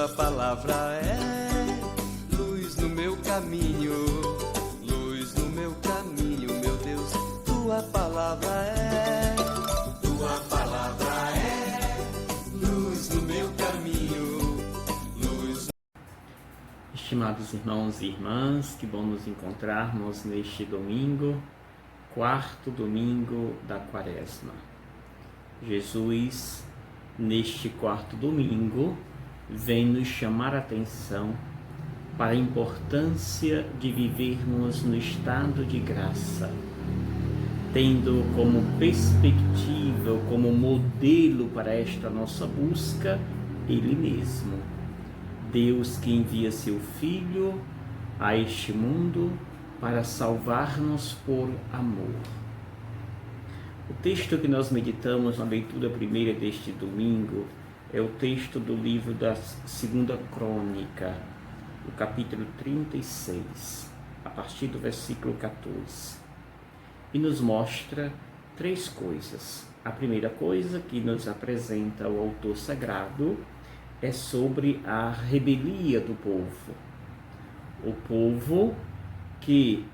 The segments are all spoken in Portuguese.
Tua palavra é luz no meu caminho, luz no meu caminho, meu Deus. Tua palavra é luz no meu caminho, luz. Estimados irmãos e irmãs, que bom nos encontrarmos neste domingo, quarto domingo da Quaresma. Jesus, neste quarto domingo, vem nos chamar a atenção para a importância de vivermos no estado de graça, tendo como perspectiva, como modelo para esta nossa busca, Ele mesmo. Deus que envia seu Filho a este mundo para salvar-nos por amor. O texto que nós meditamos na leitura primeira deste domingo é o texto do livro da Segunda Crônica, o capítulo 36, a partir do versículo 14. E nos mostra três coisas. A primeira coisa que nos apresenta o autor sagrado é sobre a rebelião do povo. O povo que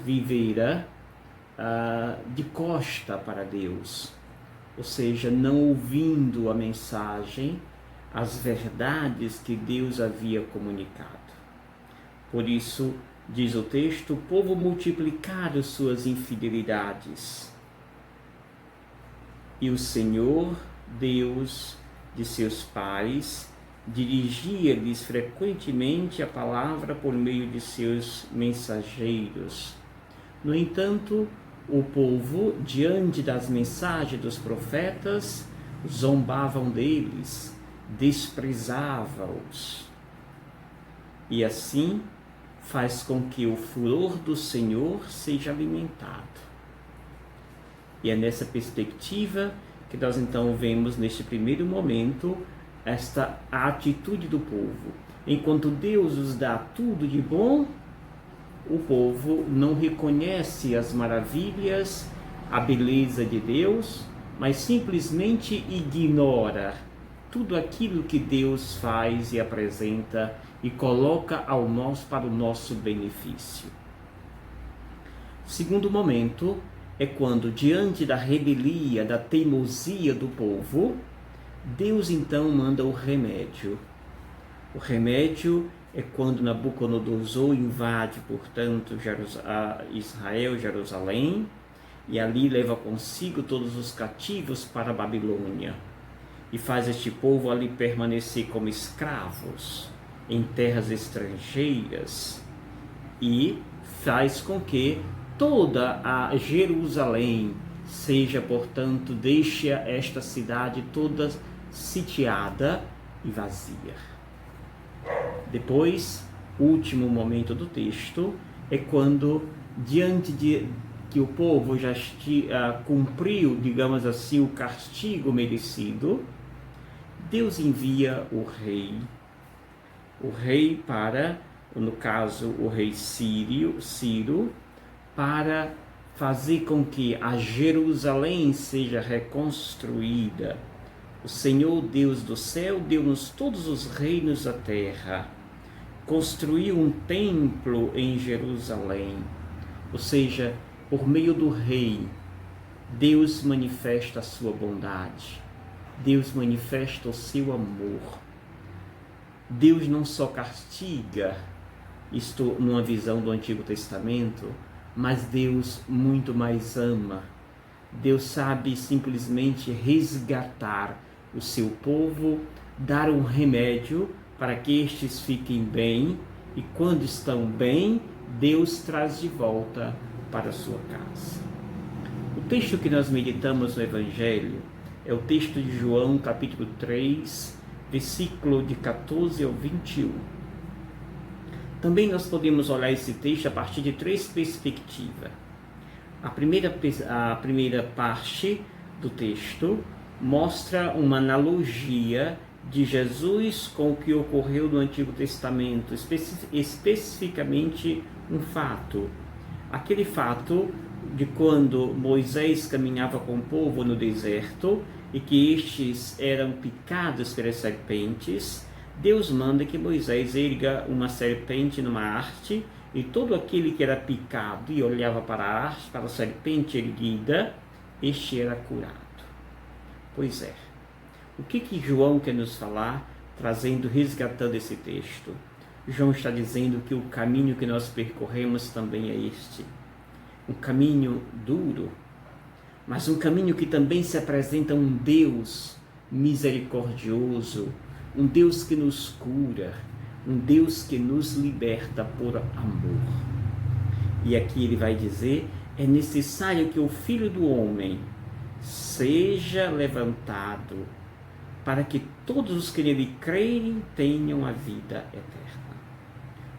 vivera de costa para Deus, ou seja, não ouvindo a mensagem, as verdades que Deus havia comunicado. Por isso, diz o texto, o povo multiplicara suas infidelidades. E o Senhor, Deus de seus pais, dirigia-lhes frequentemente a palavra por meio de seus mensageiros. No entanto, o povo, diante das mensagens dos profetas, zombavam deles, desprezava-os. E assim faz com que o furor do Senhor seja alimentado. E é nessa perspectiva que nós então vemos neste primeiro momento esta atitude do povo. Enquanto Deus os dá tudo de bom, o povo não reconhece as maravilhas, a beleza de Deus, mas simplesmente ignora tudo aquilo que Deus faz e apresenta e coloca para o nosso benefício. O segundo momento é quando, diante da rebelião, da teimosia do povo, Deus então manda o remédio. O remédio é quando Nabucodonosor invade, portanto, Israel, Jerusalém, e ali leva consigo todos os cativos para a Babilônia, e faz este povo ali permanecer como escravos em terras estrangeiras, e faz com que toda a Jerusalém seja, portanto, deixa esta cidade toda sitiada e vazia. Depois, o último momento do texto é quando, diante de que o povo já cumpriu, digamos assim, o castigo merecido, Deus envia o rei para, no caso, o rei Ciro, para fazer com que a Jerusalém seja reconstruída. O Senhor Deus do céu deu-nos todos os reinos da terra, construiu um templo em Jerusalém, ou seja, por meio do rei, Deus manifesta a sua bondade, Deus manifesta o seu amor. Deus não só castiga, isto numa visão do Antigo Testamento, mas Deus muito mais ama. Deus sabe simplesmente resgatar o seu povo, dar um remédio para que estes fiquem bem, e quando estão bem, Deus traz de volta para a sua casa. O texto que nós meditamos no Evangelho é o texto de João, capítulo 3, versículo de 14 ao 21. Também nós podemos olhar esse texto a partir de três perspectivas. A primeira parte do texto mostra uma analogia de Jesus com o que ocorreu no Antigo Testamento, especificamente um fato. Aquele fato de quando Moisés caminhava com o povo no deserto e que estes eram picados pelas serpentes, Deus manda que Moisés erga uma serpente numa haste, e todo aquele que era picado e olhava para a haste, para a serpente erguida, este era curado. Pois é, o que João quer nos falar, resgatando esse texto? João está dizendo que o caminho que nós percorremos também é este. Um caminho duro, mas um caminho que também se apresenta um Deus misericordioso, um Deus que nos cura, um Deus que nos liberta por amor. E aqui ele vai dizer, é necessário que o Filho do Homem seja levantado, para que todos os que nele crerem tenham a vida eterna.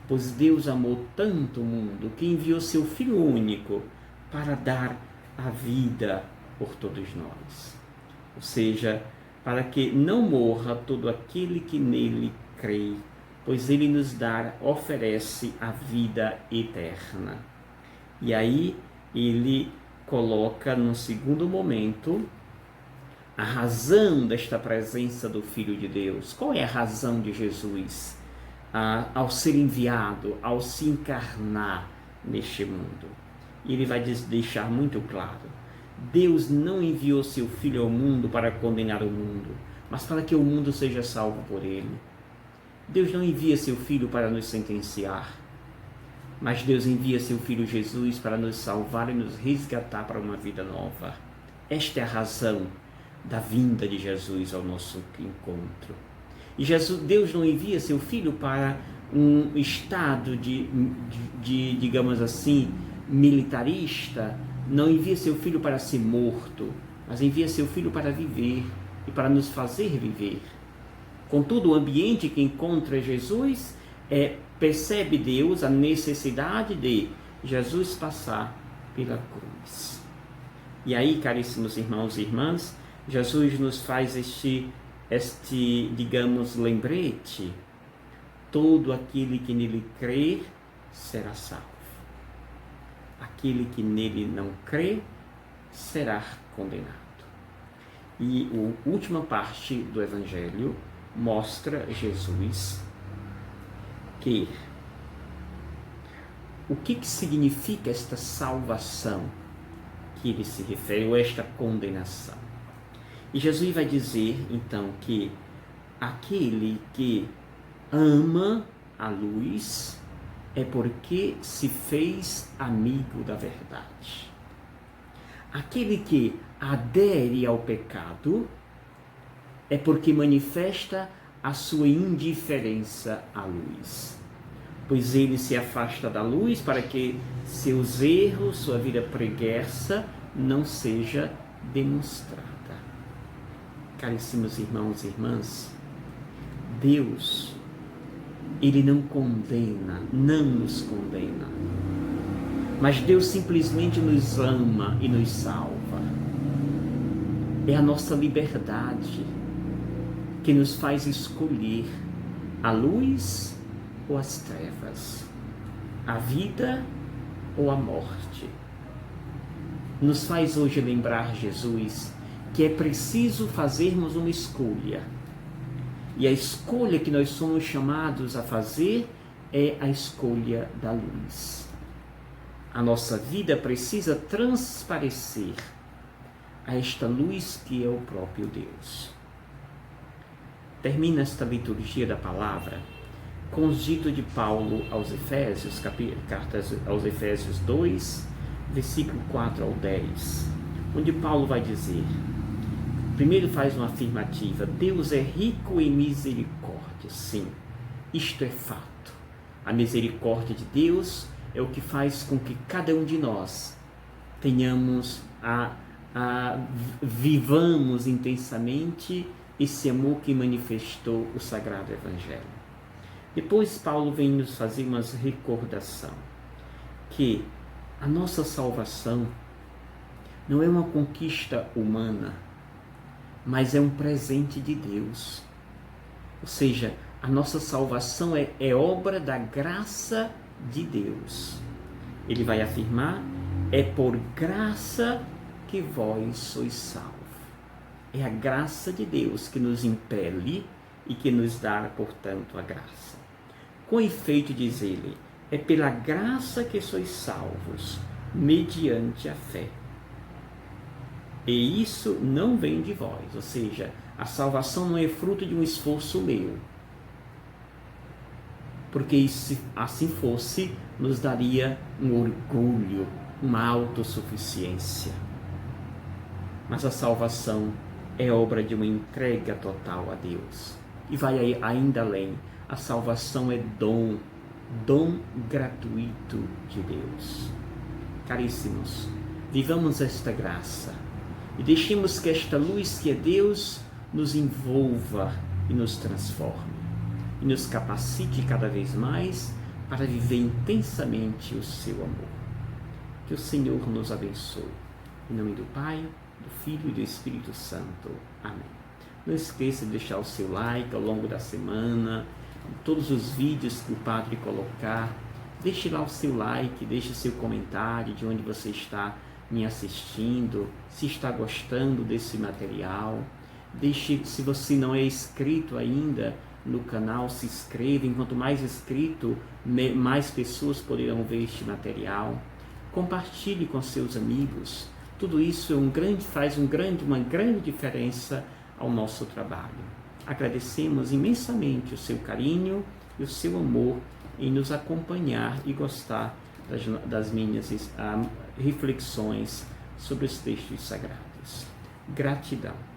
Pois Deus amou tanto o mundo que enviou seu Filho único para dar a vida por todos nós. Ou seja, para que não morra todo aquele que nele crê, pois ele nos oferece a vida eterna. E aí ele coloca num segundo momento a razão desta presença do Filho de Deus. Qual é a razão de Jesus ao ser enviado, ao se encarnar neste mundo? E ele vai deixar muito claro: Deus não enviou seu Filho ao mundo para condenar o mundo, mas para que o mundo seja salvo por ele. Deus não envia seu Filho para nos sentenciar, mas Deus envia seu Filho Jesus para nos salvar e nos resgatar para uma vida nova. Esta é a razão da vinda de Jesus ao nosso encontro. E Deus não envia seu Filho para um estado digamos assim, militarista, não envia seu Filho para ser morto, mas envia seu Filho para viver e para nos fazer viver. Contudo, o ambiente que encontra Jesus percebe Deus a necessidade de Jesus passar pela cruz. E aí, caríssimos irmãos e irmãs, Jesus nos faz este digamos, lembrete: todo aquele que nele crer será salvo. Aquele que nele não crê será condenado. E a última parte do Evangelho mostra Jesus o que significa esta salvação que ele se refere, ou esta condenação. E Jesus vai dizer, então, que aquele que ama a luz é porque se fez amigo da verdade. Aquele que adere ao pecado é porque manifesta a sua indiferença à luz, pois ele se afasta da luz para que seus erros, sua vida preguiça não seja demonstrada. Caríssimos irmãos e irmãs, Deus, ele não condena, não nos condena, mas Deus simplesmente nos ama e nos salva. É a nossa liberdade que nos faz escolher a luz ou as trevas, a vida ou a morte. Nos faz hoje lembrar, Jesus, que é preciso fazermos uma escolha. E a escolha que nós somos chamados a fazer é a escolha da luz. A nossa vida precisa transparecer a esta luz que é o próprio Deus. Termina esta liturgia da palavra com o dito de Paulo aos Efésios, cartas aos Efésios 2, versículo 4 ao 10, onde Paulo vai dizer, primeiro faz uma afirmativa: Deus é rico em misericórdia. Sim, isto é fato. A misericórdia de Deus é o que faz com que cada um de nós vivamos intensamente esse amor que manifestou o Sagrado Evangelho. Depois Paulo vem nos fazer uma recordação que a nossa salvação não é uma conquista humana, mas é um presente de Deus. Ou seja, a nossa salvação é obra da graça de Deus. Ele vai afirmar: é por graça que vós sois salvos. É a graça de Deus que nos impele e que nos dá, portanto, a graça. Com efeito, diz ele, é pela graça que sois salvos, mediante a fé. E isso não vem de vós, ou seja, a salvação não é fruto de um esforço meu. Porque se assim fosse, nos daria um orgulho, uma autossuficiência. Mas a salvação é obra de uma entrega total a Deus. E vai ainda além. A salvação é dom gratuito de Deus. Caríssimos, vivamos esta graça e deixemos que esta luz que é Deus nos envolva e nos transforme e nos capacite cada vez mais para viver intensamente o seu amor. Que o Senhor nos abençoe. Em nome do Pai, do Filho e do Espírito Santo. Amém. Não esqueça de deixar o seu like ao longo da semana, em todos os vídeos que o Padre colocar. Deixe lá o seu like, deixe o seu comentário de onde você está me assistindo, se está gostando desse material. Deixe, se você não é inscrito ainda no canal, se inscreva. Enquanto mais inscrito, mais pessoas poderão ver este material. Compartilhe com seus amigos. Tudo isso faz uma grande diferença ao nosso trabalho. Agradecemos imensamente o seu carinho e o seu amor em nos acompanhar e gostar das minhas reflexões sobre os textos sagrados. Gratidão.